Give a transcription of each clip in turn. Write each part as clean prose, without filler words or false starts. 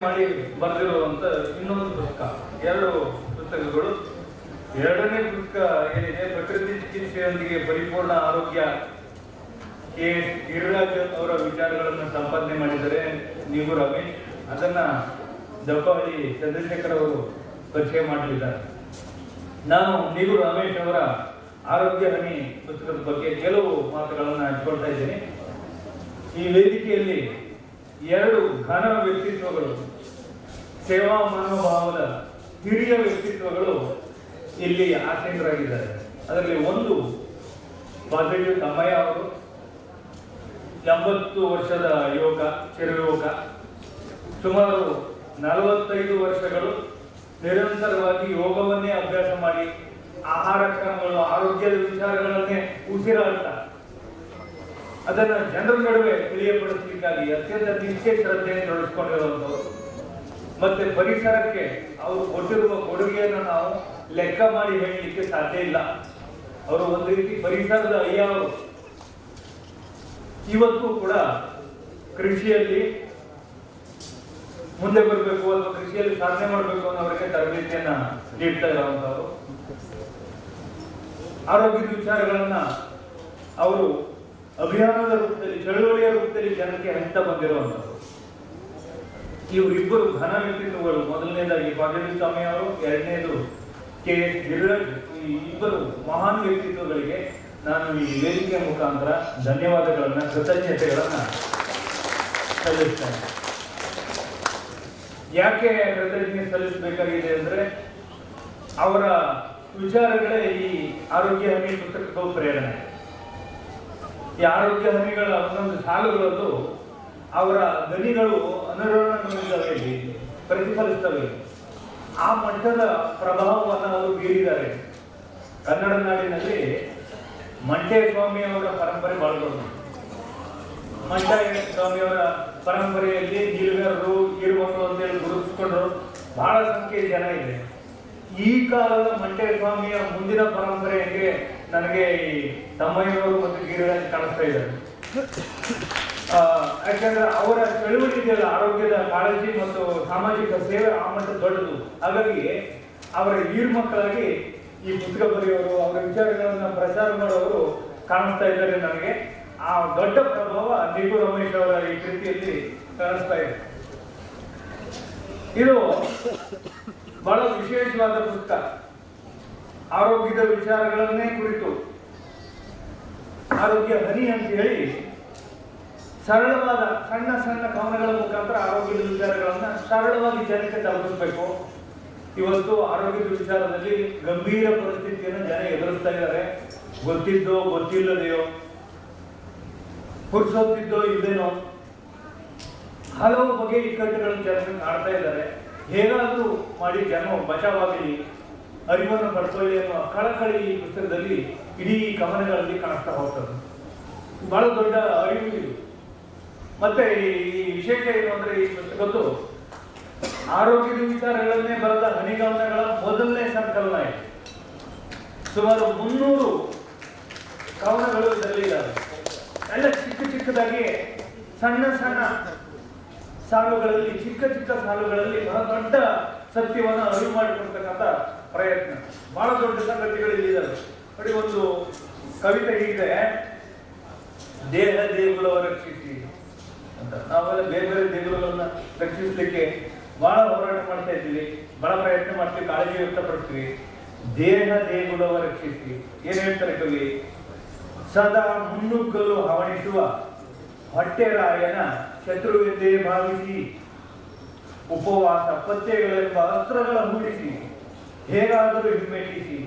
ಮಾಡಿ ಬರೆದಿರುವಂತ ಇನ್ನೊಂದು ಪುಸ್ತಕ, ಎರಡು ಪುಸ್ತಕಗಳು. ಎರಡನೇ ಪುಸ್ತಕ ಏನಿದೆ, ಪ್ರಕೃತಿ ಚಿಕಿತ್ಸೆಯೊಂದಿಗೆ ಪರಿಪೂರ್ಣ ಆರೋಗ್ಯ, ಕೆ ಗಿರಿರಾಜ್ ಅವರ ವಿಚಾರಗಳನ್ನು ಸಂಪಾದನೆ ಮಾಡಿದರೆ ನೀವು ರಮೇಶ್. ಅದನ್ನ ದಬ್ಬಳ್ಳಿ ಚಂದ್ರಶೇಖರ್ ಅವರು ಪರಿಚಯ ಮಾಡಲಿದ್ದಾರೆ. ನಾನು ನೀವು ರಮೇಶ್ ಅವರ ಆರೋಗ್ಯ ಹನಿ ಪುಸ್ತಕದ ಬಗ್ಗೆ ಕೆಲವು ಮಾತುಗಳನ್ನು ಹಂಚಿಕೊಳ್ತಾ ಇದ್ದೀನಿ. ಈ ವೇದಿಕೆಯಲ್ಲಿ ಎರಡು ಘನ ವ್ಯಕ್ತಿತ್ವಗಳು, ಸೇವಾ ಮನೋಭಾವದ ಹಿರಿಯ ವ್ಯಕ್ತಿತ್ವಗಳು ಇಲ್ಲಿ ಆಸೀನರಾಗಿದ್ದಾರೆ. ಅದರಲ್ಲಿ ಒಂದು ಪಾಸಿಟಿವ್ ತಮ್ಮಯ್ಯ ಅವರು, 80 ವರ್ಷದ ಯುವಕ, ಚಿರಯುವಕ. ಸುಮಾರು 45 ವರ್ಷಗಳು ನಿರಂತರವಾಗಿ ಯೋಗವನ್ನೇ ಅಭ್ಯಾಸ ಮಾಡಿ ಆಹಾರ ಕ್ರಮಗಳು, ಆರೋಗ್ಯದ ವಿಚಾರಗಳನ್ನೇ ಉಸಿರಾಡ್ತಾ ಅದನ್ನು ಜನರ ನಡುವೆ ತಿಳಿಯಪಡಿಸಲಿಕ್ಕಾಗಿ ಅತ್ಯಂತ ನಿಷ್ಠೆ ಶ್ರದ್ಧೆಯನ್ನು ತೊಡಗಿಸಿಕೊಂಡಿರುವಂಥವ್ರು. ಮತ್ತೆ ಪರಿಸರಕ್ಕೆ ಅವರು ಕೊಟ್ಟಿರುವ ಕೊಡುಗೆಯನ್ನು ನಾವು ಲೆಕ್ಕ ಮಾಡಿ ಹೇಳಲಿಕ್ಕೆ ಸಾಧ್ಯ ಇಲ್ಲ. ಅವರು ಒಂದು ರೀತಿ ಪರಿಸರದ ಅಯ್ಯ ಅವರು. ಇವತ್ತು ಕೂಡ ಕೃಷಿಯಲ್ಲಿ ಮುಂದೆ ಬರಬೇಕು ಅಥವಾ ಕೃಷಿಯಲ್ಲಿ ಸಾಧನೆ ಮಾಡಬೇಕು ಅನ್ನೋರಿಗೆ ತರಬೇತಿಯನ್ನ ನೀಡ್ತಾ ಇರುವಂತವರು. ಆರೋಗ್ಯದ ವಿಚಾರಗಳನ್ನ ಅವರು ಅಭಿಯಾನದ ರೂಪದಲ್ಲಿ, ಚಳುವಳಿಯ ರೂಪದಲ್ಲಿ ಜನಕ್ಕೆ ಹಂಚ್ತಾ ಬಂದಿರುವಂತವರು. ಇವರಿಬ್ಬರು ಘನ ವ್ಯಕ್ತಿತ್ವಗಳು. ಮೊದಲನೇದಾಗಿ ಪಾಟೀಲ್ ಸ್ವಾಮಿ ಅವರು, ಎರಡನೇದು ಕೆ ಎಸ್ ಗಿರಿರಾಜ್. ಈ ಇಬ್ಬರು ಮಹಾನ್ ವ್ಯಕ್ತಿತ್ವಗಳಿಗೆ ನಾನು ಈ ವೇದಿಕೆಯ ಮುಖಾಂತರ ಧನ್ಯವಾದಗಳನ್ನ, ಕೃತಜ್ಞತೆಗಳನ್ನ ಸಲ್ಲಿಸ್ತೇನೆ. ಯಾಕೆ ಕೃತಜ್ಞತೆ ಸಲ್ಲಿಸಬೇಕಾಗಿದೆ ಅಂದ್ರೆ, ಅವರ ವಿಚಾರಗಳೇ ಈ ಆರೋಗ್ಯ ಹನಿ ಪುಸ್ತಕಕ್ಕೂ ಪ್ರೇರಣೆ. ಈ ಆರೋಗ್ಯ ಹನಿಗಳ ಒಂದೊಂದು ಸಾಲುಗಳಲ್ಲೂ ಅವರ ಧ್ವನಿಗಳು ಅನುರಣನಗೊಳ್ಳುತ್ತವೆ, ಪ್ರತಿಫಲಿಸ್ತವೆ. ಆ ಮಟ್ಟದ ಪ್ರಭಾವವನ್ನು ಅವರು ಬೀರಿದ್ದಾರೆ. ಕನ್ನಡ ನಾಡಿನಲ್ಲಿ ಮಂಟೆ ಸ್ವಾಮಿ ಅವರ ಪರಂಪರೆ ಬಹಳ ದೊಡ್ಡದು. ಮಂಟೆ ಸ್ವಾಮಿಯವರ ಪರಂಪರೆಯಲ್ಲಿ ನೀಲಗಾರರು, ಈರುವರು ಅಂತೇಳಿ ಗುರುತಿಸಿಕೊಂಡರು ಬಹಳ ಸಂಖ್ಯೆಯ ಜನ ಇದೆ. ಈ ಕಾಲದ ಮಂಟೆ ಸ್ವಾಮಿಯ ಮುಂದಿನ ಪರಂಪರೆಗೆ ನನಗೆ ಈ ತಮ್ಮಯ್ಯವರು ಮತ್ತು ಗಿರಿರಾಜ್ ಕಾಣಿಸ್ತಾ ಇದ್ದಾರೆ. ಯಾಕಂದ್ರೆ ಅವರ ಚಳುವಳಿಕೆಯ ಆರೋಗ್ಯದ ಕಾಳಜಿ ಮತ್ತು ಸಾಮಾಜಿಕ ಸೇವೆ ಆ ಮಟ್ಟ ದೊಡ್ಡದು. ಹಾಗಾಗಿ ಅವರ ಈರು ಮಕ್ಕಳಾಗಿ ಈ ಪುಸ್ತಕ ಬರೆಯೋರು, ಅವರ ವಿಚಾರಗಳನ್ನು ಪ್ರಚಾರ ಮಾಡೋರು ಕಾಣಿಸ್ತಾ ಇದ್ದಾರೆ ನನಗೆ. ಆ ದೊಡ್ಡ ಪ್ರಭಾವ ನೀರು ರಮೇಶ್ ಅವರ ಈ ಕೃತಿಯಲ್ಲಿ ಕಾಣಿಸ್ತಾ ಇದೆ. ಇದು ಬಹಳ ವಿಶೇಷವಾದ ಪುಸ್ತಕ. ಆರೋಗ್ಯದ ವಿಚಾರಗಳನ್ನೇ ಕುರಿತು ಆರೋಗ್ಯ ಹನಿ ಅಂತ ಹೇಳಿ ಸರಳವಾದ ಸಣ್ಣ ಸಣ್ಣ ಕವನಗಳ ಮುಖಾಂತರ ಆರೋಗ್ಯದ ವಿಚಾರಗಳನ್ನ ಸರಳವಾಗಿ ಜನಕ್ಕೆ ತಲುಪಿಸಬೇಕು. ಇವತ್ತು ಆರೋಗ್ಯದ ವಿಚಾರದಲ್ಲಿ ಗಂಭೀರ ಪರಿಸ್ಥಿತಿಯನ್ನು ಜನ ಎದುರಿಸ್ತಾ ಇದ್ದಾರೆ. ಗೊತ್ತಿದ್ದೋ ಗೊತ್ತಿಲ್ಲದೆಯೋ, ಪುರ್ಸೊತ್ತಿದ್ದೋ ಇಲ್ದೇನೋ ಹಲವು ಬಗೆಯ ಇಕ್ಕಟ್ಟುಗಳನ್ನು ಜನರಿಗೆ ಕಾಡ್ತಾ ಇದ್ದಾರೆ. ಹೇಗಾದ್ರೂ ಮಾಡಿ ಜನ ಬಚಾವಾಗಲಿ, ಅರಿವನ್ನು ಪಡ್ಕೊಳ್ಳಿ ಅನ್ನುವ ಕಳಕಳಿ ಈ ಪುಸ್ತಕದಲ್ಲಿ ಇಡೀ ಕವನಗಳಲ್ಲಿ ಕಾಣಿಸ್ತಾ ಹೋಗ್ತದೆ. ಬಹಳ ದೊಡ್ಡ ಅರಿವು ಇದು. ಮತ್ತೆ ಈ ವಿಶೇಷ ಏನು ಅಂದ್ರೆ, ಈ ಪುಸ್ತಕದ್ದು ಆರೋಗ್ಯದ ವಿಚಾರಗಳನ್ನೇ ಬರೆದ ಹನಿಗವನಗಳ ಮೊದಲನೇ ಸಂಕಲನ ಇದೆ. ಸುಮಾರು 300 ಕವನಗಳು ಇದರಲ್ಲಿ ಇದ್ದಾವೆ. ಎಲ್ಲ ಚಿಕ್ಕ ಚಿಕ್ಕದಾಗಿ ಸಣ್ಣ ಸಣ್ಣ ಸಾಲುಗಳಲ್ಲಿ, ಚಿಕ್ಕ ಚಿಕ್ಕ ಸಾಲುಗಳಲ್ಲಿ ಬಹಳ ದೊಡ್ಡ ಸತ್ಯವನ್ನು ಅರಿವು ಮಾಡಿಕೊಡ್ತಕ್ಕಂಥ ಪ್ರಯತ್ನ. ಬಹಳ ದೊಡ್ಡ ಸಂಗತಿಗಳು ಇಲ್ಲಿದ್ದಾವೆ ನೋಡಿ. ಒಂದು ಕವಿತೆ ಹೀಗಿದೆ, ದೇಹ ದೇಗುಲವ ರಕ್ಷಿಸಿ ಅಂತ. ನಾವೆಲ್ಲ ಬೇರೆ ಬೇರೆ ದೇಗುಲಗಳನ್ನ ರಕ್ಷಿಸಲಿಕ್ಕೆ ಬಹಳ ಹೋರಾಟ ಮಾಡ್ತಾ ಇದ್ದೀವಿ, ಬಹಳ ಪ್ರಯತ್ನ ಮಾಡ್ತೀವಿ, ಕಾಳಜಿ ವ್ಯಕ್ತಪಡಿಸ್ತೀವಿ. ದೇಹ ದೇಗುಲವ ರಕ್ಷಿಸಿ ಏನ್ ಹೇಳ್ತಾರೆ ಕವಿ? ಸದಾ ಮುನ್ನುಗ್ಗಲು ಹವಣಿಸುವ ಹೊಟ್ಟೆರಾಯನ ಶತ್ರುವೆಂದೇ ಭಾವಿಸಿ, ಉಪವಾಸ ಪಥ್ಯಗಳೆಂಬ ಅಸ್ತ್ರಗಳ ಹೂಡಿಸಿ, ಹೇಗಾದರೂ ಹಿಮ್ಮೆಟ್ಟಿಸಿ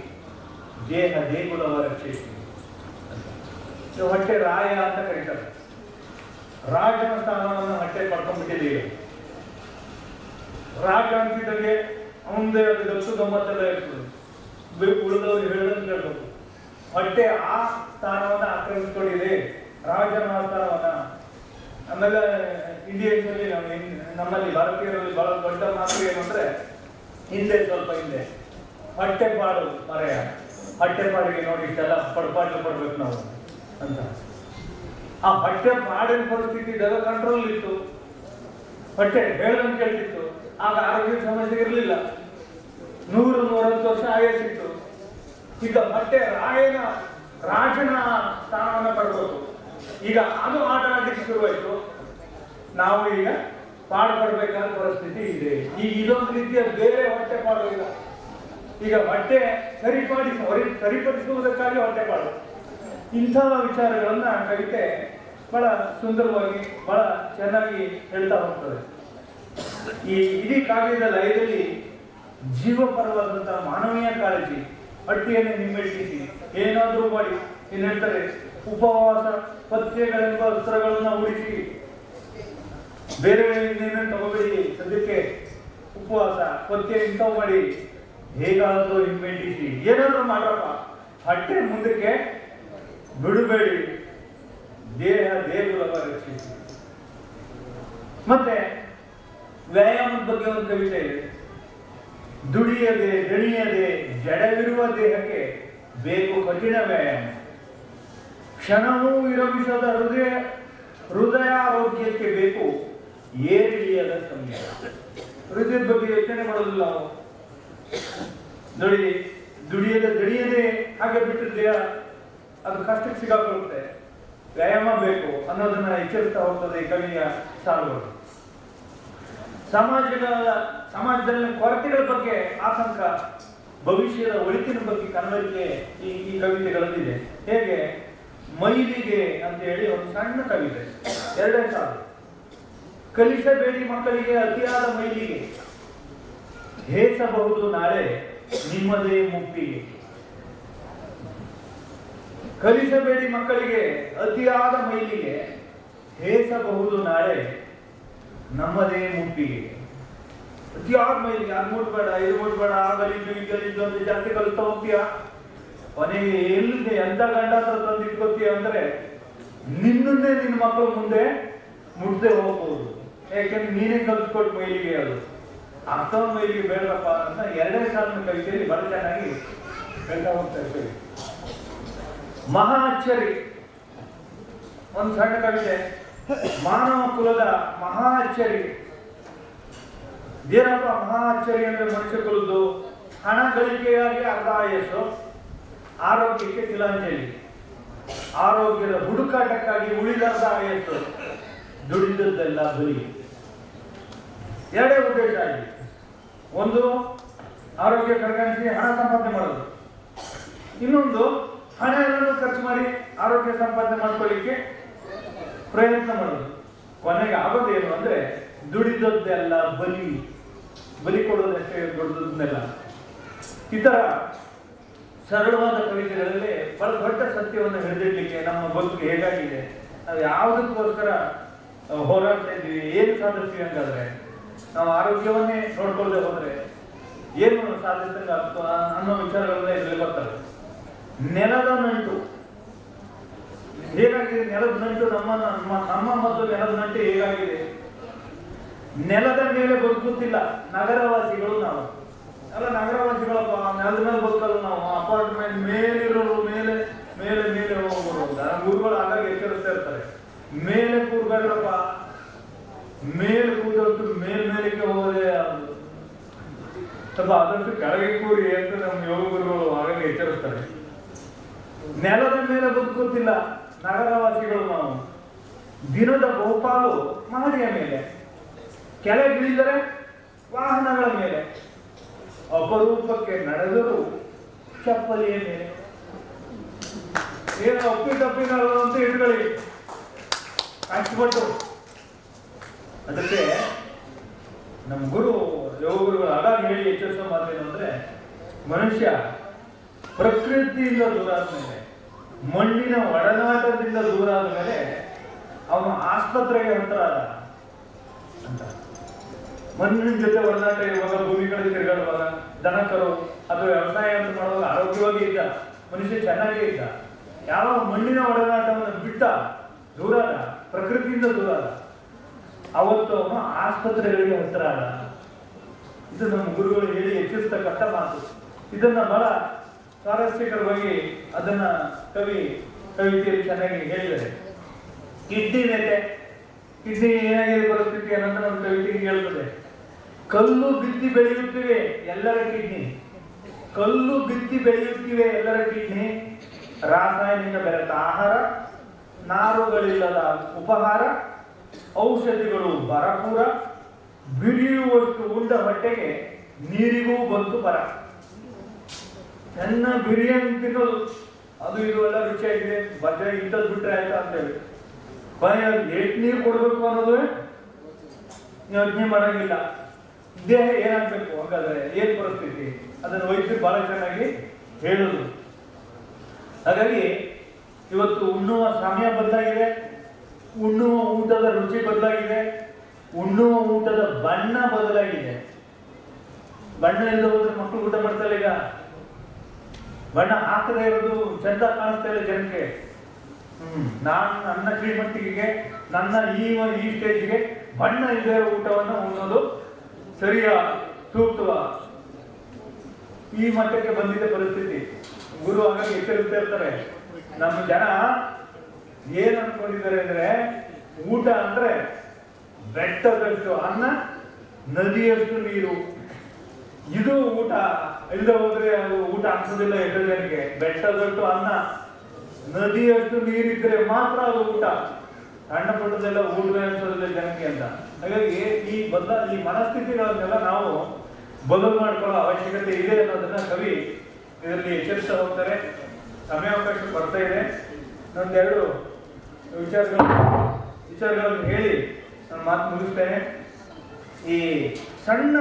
ದೇಹ ದೇಗುಲವ ರಕ್ಷಿಸಿ. ಹೊಟ್ಟೆ ರಾಯ ಅಂತ ಕರೀತಾರೆ. ರಾಜನ ಸ್ಥಾನವನ್ನು ಹೊಟ್ಟೆ ಪಡ್ಕೊಂಡ್ಬಿಟ್ಟಿದ್ದೀವಿ. ರಾಜ ಅಂತಿದ್ದಂಗೆ ಅವಂದೇ ಅದು ಗತ್ತು ಗಮ್ಮತ್ತೆಲ್ಲ ಇರ್ತದೆ. ಉಳಿದವರು ಹೇಳೋದು ಕೇಳಬೇಕು. ಹೊಟ್ಟೆ ಆ ಸ್ಥಾನವನ್ನ ಆಕ್ರಮಿಸ್ಕೊಂಡಿದೆ, ರಾಜನ ಸ್ಥಾನವನ್ನ. ಆಮೇಲೆ ಇಂಡಿಯನ್ಸ್ ಅಲ್ಲಿ, ನಮ್ಮಲ್ಲಿ ಭಾರತೀಯರಲ್ಲಿ ಬಹಳ ದೊಡ್ಡ ಮಾತು ಏನು ಅಂದ್ರೆ, ಹಿಂದೆ ಸ್ವಲ್ಪ ಹಿಂದೆ ಹೊಟ್ಟೆಪಾಡು ಮರೆಯ, ಹೊಟ್ಟೆಪಾಡಿಗೆ ನೋಡಿ ಇಷ್ಟೆಲ್ಲ ಪಡ್ಪಾಡ್ಲು ಪಡ್ಬೇಕು ನಾವು ಅಂತ. ಆ ಹೊಟ್ಟೆಪಾಡಿನ ಪರಿಸ್ಥಿತಿ ಕಂಟ್ರೋಲ್ ಇತ್ತು. ಹೊಟ್ಟೆ ಹೇಳಂತ ಕೇಳ್ತಿತ್ತು. ಆಗ ಆರೋಗ್ಯದ ಸಮಸ್ಯೆ ಇರಲಿಲ್ಲ. 100-120 ವರ್ಷ ಆಯಸ್ಸಿತ್ತು. ಈಗ ಹೊಟ್ಟೆ ರಾಜನ ಸ್ಥಾನವನ್ನು ಪಡ್ಬೋದು. ಈಗ ಅದು ಆಟ ಆಡಲಿಕ್ಕೆ ಶುರುವಾಯಿತು. ನಾವು ಈಗ ಪಾಡ್ಪಡ್ಬೇಕಾದ ಪರಿಸ್ಥಿತಿ ಇದೆ. ಈಗ ಇದೊಂದು ರೀತಿಯ ಬೇರೆ ಹೊಟ್ಟೆ ಪಾಡು. ಈಗ ಹೊಟ್ಟೆ ಸರಿಪಡಿಸುವುದಕ್ಕಾಗಿ ಹೊಟ್ಟೆ ಪಾಡು. ಇಂಥ ವಿಚಾರಗಳನ್ನ ಕವಿತೆ ಬಹಳ ಸುಂದರವಾಗಿ ಬಹಳ ಚೆನ್ನಾಗಿ ಹೇಳ್ತಾ ಹೋಗ್ತದೆ. ಈ ಇಡೀ ಕಾವ್ಯದ ಲಯದಲ್ಲಿ ಜೀವಪರವಾದಂತಹ ಮಾನವೀಯ ಕಾಳಜಿ, ಹೊಟ್ಟೆಯನ್ನು ಹಿಮ್ಮೆಟ್ಟಿಸಿ ಏನಾದರೂ ಮಾಡಿ ಏನು ಹೇಳ್ತಾರೆ, ಉಪವಾಸ ಪಥ್ಯಗಳೆಂಬ ಅಸ್ತ್ರಗಳನ್ನ ಉಳಿಸಿ, ಬೇರೆ ಇನ್ನೇನು ತಗೋಬೇಡಿ, ಸದ್ಯಕ್ಕೆ ಉಪವಾಸ ಪಥ್ಯ ಇಂಥವು ಮಾಡಿ ಹೇಗಾದರೂ ಹಿಮ್ಮೆಟ್ಟಿಸಿ ಏನಾದರೂ ಮಾಡಪ್ಪ, ಹೊಟ್ಟೆ ಮುಂದಕ್ಕೆ ಬಿಡಬೇಡಿ, ದೇಗುಲವ ರಕ್ಷಿಸಿ. ಮತ್ತೆ ವ್ಯಾಯಾಮದ ಬಗ್ಗೆ ಒಂದು ಕವಿತೆ ಇದೆ. ದುಡಿಯದೆ ದಣಿಯದೆ ಜಡವಿರುವ ದೇಹಕ್ಕೆ ಬೇಕು ಕಠಿಣ ವ್ಯಾಯಾಮ, ಕ್ಷಣವೂ ವಿರಮಿಸದ ಹೃದಯಾರೋಗ್ಯಕ್ಕೆ ಬೇಕು ಏರಿಳಿಯದ ಸಮಯ. ಹೃದಯದ ಬಗ್ಗೆ ಯೋಚನೆ ಮಾಡೋದಿಲ್ಲ ನಾವು. ದುಡಿಯದೆ ಹಾಗೆ ಬಿಟ್ಟಿದ್ದೆ ಅದು ಕಷ್ಟಕ್ಕೆ ಸಿಗಾಕೊಳ್ಳುತ್ತೆ. ವ್ಯಾಯಾಮ ಬೇಕು ಅನ್ನೋದನ್ನ ಎಚ್ಚರಿಸ್ತಾ ಹೋಗ್ತದೆ ಈ ಕವಿಯ ಸಾಲುಗಳು. ಸಮಾಜದಲ್ಲಿ ಕೊರತೆಗಳ ಬಗ್ಗೆ ಆತಂಕ, ಭವಿಷ್ಯದ ಒಳಿತಿನ ಬಗ್ಗೆ ಕನ್ನಡಕ್ಕೆ ಈ ಕವಿತೆಗಳಲ್ಲಿದೆ. ಹೇಗೆ ಮೈಲಿಗೆ ಅಂತ ಹೇಳಿ ಒಂದು ಸಣ್ಣ ಕವಿತೆ, 2 ಸಾಲು. ಕಲಿಸಬೇಡಿ ಮಕ್ಕಳಿಗೆ ಅತಿಯಾದ ಮೈಲಿಗೆ, ಹೇಸಬಹುದು ನಾಳೆ ನಿಮ್ಮದೇ ಮುಪ್ಪಿಗೆ. ಕಲಿಸಬೇಡಿ ಮಕ್ಕಳಿಗೆ ಅತಿಯಾದ ಮೈಲಿಗೆ, ಹೇಸಬಹುದು ನಾಳೆ ನಮ್ಮದೇ ಮುಪ್ಪಿಗೆ. ಅತಿಯಾದ ಮೈಲಿಗೆ, ಅದು ಮುಟ್ಬೇಡ, ಇದು ಮುಟ್ಬೇಡ, ಆಗಲಿದ್ದು ಈಗಲಿದ್ದು ಅಂತ ಜಾಸ್ತಿ ಕಲಿಸ್ತಾ ಹೋಗ್ತೀಯ. ಕೊನೆಗೆ ಎಲ್ಲಿದೆ ಎಂತ ಗಂಡ ತಂದು ಇಟ್ಕೋತೀಯ ಅಂದ್ರೆ ನಿನ್ನನ್ನೇ ನಿನ್ನ ಮಕ್ಕಳು ಮುಂದೆ ಮುಟ್ದೆ ಹೋಗ್ಬಹುದು. ಯಾಕೆಂದ್ರೆ ನೀನೇ ಕಲಿಸ್ಕೊಟ್ಟು ಮೈಲಿಗೆ ಅದು ಅರ್ಥ ಮೈಲಿಗೆ ಬೇಡಪ್ಪ ಅಂತ 2 ಸಾಲಿನ ಕವಿತೆಯಲ್ಲಿ ಬಹಳ ಚೆನ್ನಾಗಿ ಹೇಳ್ತಾ ಹೋಗ್ತಾ ಇರ್ತೀವಿ. ಮಹಾ ಅಚ್ಚರಿ ಒಂದು ಸಣ್ಣ ಕವಿತೆ. ಮಾನವ ಕುಲದ ಮಹಾ ಅಚ್ಚರಿ ಏನಪ್ಪ? ಮಹಾ ಅಚ್ಚರಿ ಅಂದ್ರೆ ಮನುಷ್ಯ ಕುಲದ್ದು ಹಣ ಗಳಿಕೆಯಾಗಿ ಅರ್ಧ ಆಯಸ್ಸು, ಆರೋಗ್ಯಕ್ಕೆ ತಿಲಾಂಜಲಿ, ಆರೋಗ್ಯದ ಹುಡುಕಾಟಕ್ಕಾಗಿ ಉಳಿದರ್ಧ ಆಯಸ್ಸು, ದುಡಿದದ್ದೆಲ್ಲ ಬಲಿ. 2 ಉದ್ದೇಶ ಆಗಿದೆ. ಒಂದು ಆರೋಗ್ಯ ಕಡೆಗಣಿಸಿ ಹಣ ಸಂಪಾದನೆ ಮಾಡೋದು, ಇನ್ನೊಂದು ಹಣ ಎಲ್ಲರೂ ಖರ್ಚು ಮಾಡಿ ಆರೋಗ್ಯ ಸಂಪಾದನೆ ಮಾಡ್ಕೊಳ್ಳಿಕ್ಕೆ ಪ್ರಯತ್ನ ಮಾಡೋದು. ಕೊನೆಗೆ ಆಗೋದೇನು ಅಂದ್ರೆ ದುಡಿದದ್ದೆಲ್ಲ ಬಲಿ ಕೊಡೋದಷ್ಟೇ, ದೊಡ್ಡದನ್ನೆಲ್ಲ. ಈ ತರ ಸರಳವಾದ ಕವಿತೆಗಳಲ್ಲಿ ಬಹಳ ದೊಡ್ಡ ಸತ್ಯವನ್ನು ಹಿಡಿದಿಡ್ಲಿಕ್ಕೆ ನಮ್ಮ ಬದುಕು ಹೇಗಾಗಿದೆ, ನಾವು ಯಾವುದಕ್ಕೋಸ್ಕರ ಹೋರಾಡ್ತಾ ಇದ್ದೀವಿ, ಏನು ಸಾಧಿಸ್ತೀವಿ ಅಂತಾದ್ರೆ, ನಾವು ಆರೋಗ್ಯವನ್ನೇ ನೋಡ್ಕೊಳ್ಳದೆ ಹೋದ್ರೆ ಏನು ಸಾಧಿಸಿದಂಗ ಅನ್ನೋ ವಿಚಾರಗಳನ್ನ ಇದರಲ್ಲಿ ಬರ್ತವೆ. ನೆಲದ ನಂಟು ಹೇಗಾಗಿದೆ? ನೆಲದ ನಂಟು ನಮ್ಮ ಮತ್ತು ನೆಲದ ನಂಟು ಹೇಗಾಗಿದೆ? ನೆಲದ ಮೇಲೆ ಬದುಕುತ್ತಿಲ್ಲ ನಗರವಾಸಿಗಳು. ನಾವು ಅಲ್ಲ ನಗರವಾಸಿಗಳಪ್ಪ, ನೆಲದ ಮೇಲೆ ಬದುಕಲ್ಲ ನಾವು. ಅಪಾರ್ಟ್ಮೆಂಟ್ ಮೇಲಿರೋರು ಮೇಲೆ ಮೇಲೆ ಮೇಲೆ ಹೋಗ್ಬೋದು. ಗುರುಗಳು ಆಗಾಗ ಎಚ್ಚರಿಸ್ತಾ ಇರ್ತಾರೆ, ಮೇಲೆ ಕೂರ್ಬೇಡ್ರಪ್ಪ, ಮೇಲೆ ಕೂದಷ್ಟು ಮೇಲ್ಮೇಲಕ್ಕೆ ಹೋಗೋದೇ ಸ್ವಲ್ಪ ಆದಷ್ಟು ಕೆಳಗೆ ಕೂರಿ ಅಂತ ನಮ್ಮ ಯೋಗ ಗುರುಗಳು ಆಗಾಗ ಎಚ್ಚರಿಸ್ತಾರೆ. ನೆಲದ ಮೇಲೆ ಬದುಕುತ್ತಿಲ್ಲ ನಗರವಾಸಿಗಳು ನಾವು. ದಿನದ ಬಹುಪಾಲು ಮಹಡಿಯ ಮೇಲೆ, ಕೆಳಗಿಳಿದರೆ ವಾಹನಗಳ ಮೇಲೆ, ಅಪರೂಪಕ್ಕೆ ನಡೆದರೂ ಚಪ್ಪಲಿಯ ಮೇಲೆ. ಏನು ಒಪ್ಪಿತಪ್ಪಿನಂತ ಇಟ್ಕೊಳ್ಳಿ ಕಷ್ಟಪಟ್ಟು. ಅದಕ್ಕೆ ನಮ್ಮ ಯೋಗ ಗುರುಗಳು ಆಗಾಗ ಹೇಳಿ ಎಚ್ಚರಿಸೋ ಮಾತೇನು ಅಂದ್ರೆ, ಮನುಷ್ಯ ಪ್ರಕೃತಿಯಿಂದ ದೂರ ಆದ್ಮೇಲೆ, ಮಣ್ಣಿನ ಒಡನಾಟದಿಂದ ದೂರ ಆದ್ಮೇಲೆ ಅವನು ಆಸ್ಪತ್ರೆಗೆ ಹತ್ರ ಆದ ಅಂತ. ಮಣ್ಣಿನ ಜೊತೆ ಒಡನಾಟ ಇರುವಾಗ, ಭೂಮಿ ಕಡೆ ತಿರುಗಾಡುವಾಗ, ದನ ಕರು ಅಥವಾ ವ್ಯವಸಾಯ ಅಂತ ಮಾಡುವಾಗ ಆರೋಗ್ಯವಾಗಿ ಇದ್ದ ಮನುಷ್ಯ ಚೆನ್ನಾಗೇ ಇದ್ದ. ಯಾವ ಮಣ್ಣಿನ ಒಡನಾಟವನ್ನು ಬಿಟ್ಟ, ದೂರ ಆದ, ಪ್ರಕೃತಿಯಿಂದ ದೂರ ಆದ, ಅವತ್ತು ಅವನು ಆಸ್ಪತ್ರೆಗಳಿಗೆ ಹತ್ರ ಆದ. ಇದು ನಮ್ಮ ಗುರುಗಳು ಹೇಳಿ ಎಚ್ಚರಿಸ್ತಕ್ಕಂಥ ಮಾತು. ಇದನ್ನ ಬಹಳ ಸ್ವಾರಸ್ಯಕರವಾಗಿ ಅದನ್ನ ಕವಿತೆಯಲ್ಲಿ ಚೆನ್ನಾಗಿ ಹೇಳಿದ್ದಾರೆ. ಕಿಡ್ನಿ ನೆತೆ ಕಿಡ್ನಿ ಏನಾಗಿದೆ ಪರಿಸ್ಥಿತಿ ಅನ್ನೋದು ನಮ್ಮ ಕವಿತೆಗೆ ಹೇಳ್ತದೆ. ಕಲ್ಲು ಬಿತ್ತಿ ಬೆಳೆಯುತ್ತಿವೆ ಎಲ್ಲರ ಕಿಡ್ನಿ, ಕಲ್ಲು ಬಿತ್ತಿ ಬೆಳೆಯುತ್ತಿವೆ ಎಲ್ಲರ ಕಿಡ್ನಿ, ರಾಸಾಯನಿಕ ಬೆರೆತ ಆಹಾರ, ನಾರುಗಳಿಲ್ಲದ ಉಪಹಾರ, ಔಷಧಿಗಳು ಬರಪೂರ, ಬಿರಿಯುವಷ್ಟು ಉಂಡ ಹೊಟ್ಟೆಗೆ ನೀರಿಗೂ ಬಂತು ಬರ. ನನ್ನ ಬಿರಿಯಾನಿ ತಿನ್ನೋದು ಅದು ಇದು ಎಲ್ಲ ರುಚಿಯಾಗಿದೆ, ಬಜ್ಜೆ ಇಂಥದ್ದು ಬಿಟ್ರೆ ಆಯ್ತಾ ಅಂತೇಳಿ ಎಷ್ಟು ನೀರು ಕೊಡ್ಬೇಕು ಅನ್ನೋದು ಯೋಚನೆ ಮಾಡಂಗಿಲ್ಲ. ದೇಹ ಏನಾಗ್ಬೇಕು ಹಾಗಾದ್ರೆ ಏನ್ ಪರಿಸ್ಥಿತಿ ಅದನ್ನು ವೈದ್ಯರು ಬಹಳ ಚೆನ್ನಾಗಿ ಹೇಳುದು. ಹಾಗಾಗಿ ಇವತ್ತು ಉಣ್ಣುವ ಸಮಯ ಬದಲಾಗಿದೆ, ಉಣ್ಣುವ ಊಟದ ರುಚಿ ಬದಲಾಗಿದೆ, ಉಣ್ಣುವ ಊಟದ ಬಣ್ಣ ಬದಲಾಗಿದೆ. ಬಣ್ಣ ಇಲ್ಲದ ಹೋದ್ರೆ ಮಕ್ಕಳು ಊಟ ಮಾಡ್ತಾರೆ. ಈಗ ಬಣ್ಣ ಹಾಕದೇ ಇರೋದು ಚಂದ ಕಾಣಿಸ್ತಾ ಇಲ್ಲ ಜನಕ್ಕೆ. ನಾನು ನನ್ನ ಶ್ರೀಮಂತಿಗೆ ನನ್ನ ಈ ಸ್ಟೇಜ್ಗೆ ಬಣ್ಣ ಇಲ್ಲದೆ ಇರೋ ಊಟವನ್ನು ಉಣ್ಣೋದು ಸರಿಯ ಸೂಕ್ತವ, ಈ ಮಟ್ಟಕ್ಕೆ ಬಂದಿದ್ದ ಪರಿಸ್ಥಿತಿ. ಗುರು ಹಾಗಾಗಿ ಎಚ್ಚರಿಸ್ತಾ ಇರ್ತಾರೆ. ನಮ್ಮ ಜನ ಏನ್ ಅನ್ಕೊಂಡಿದ್ದಾರೆ ಅಂದ್ರೆ ಊಟ ಅಂದ್ರೆ ಬೆಟ್ಟದಷ್ಟು ಅನ್ನ, ನದಿಯಷ್ಟು ನೀರು, ಇದು ಊಟ. ಇಲ್ಲದೆ ಹೋದ್ರೆ ಅದು ಊಟ ಅನ್ಸೋದಿಲ್ಲ ಎಷ್ಟೋ ಜನಕ್ಕೆ. ಬೆಟ್ಟದಷ್ಟು ಅನ್ನ, ನದಿಯಷ್ಟು ನೀರಿದ್ರೆ ಮಾತ್ರ ಅದು ಊಟ. ಸಣ್ಣ ಪುಟ್ಟದೆಲ್ಲ ಊಟವೇ ಅನ್ಸೋದಿಲ್ಲ ಜನಕ್ಕೆ ಅಂತ. ಹಾಗಾಗಿ ಈ ಮನಸ್ಥಿತಿಗಳನ್ನೆಲ್ಲ ನಾವು ಬದಲು ಮಾಡ್ಕೊಳ್ಳೋ ಅವಶ್ಯಕತೆ ಇದೆ ಅನ್ನೋದನ್ನ ಕವಿ ಇದರಲ್ಲಿ ಎಚ್ಚರಿಸ್ತಾ ಹೋಗ್ತಾರೆ. ಸಮಯಾವಕಾಶ ಬರ್ತಾ ಇದೆ. ಒಂದೆರಡು ವಿಚಾರಗಳನ್ನು ಹೇಳಿ ನಾನು ಮಾತು ಮುಗಿಸ್ತೇನೆ. ಈ ಸಣ್ಣ